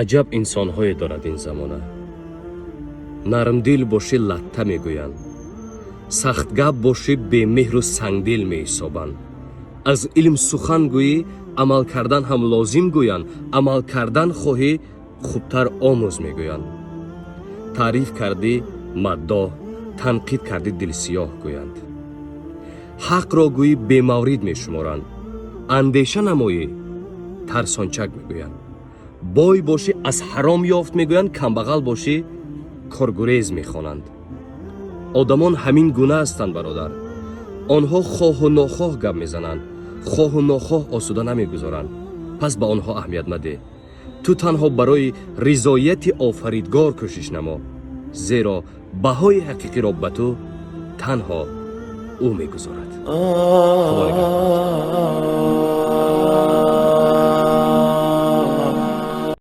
аҷаб инсонҳое дорад ин замона. нармдил бошӣ латта мегӯянд, сахтгап бошӣ бемеҳру сангдил меҳисобанд. аз илм сухан гӯӣ, амал кардан ҳам лозим гӯянд, амал кардан хоҳӣ, хубтар омӯз мегӯянд. таъриф кардӣ маддоҳ, танқид кардӣ дилсиёҳ гӯянд. ҳақро гӯӣ бемаврид мешуморанд, андеша намоӣ тарсончак мегӯянд. бой бошӣ аз ҳаром ёфт мегӯянд, камбағал бошӣ коргурез мехонанд. одамон ҳамин гуна ҳастанд бародар. онҳо хоҳу нохоҳ гап мезананд, хоҳу нохоҳ осуда намегузоранд. пас ба онҳо аҳамият надеҳ. ту танҳо барои ризояти офаридгор кӯшиш намо, зеро баҳои ҳақиқиро ба ту танҳо ӯ мегузорад.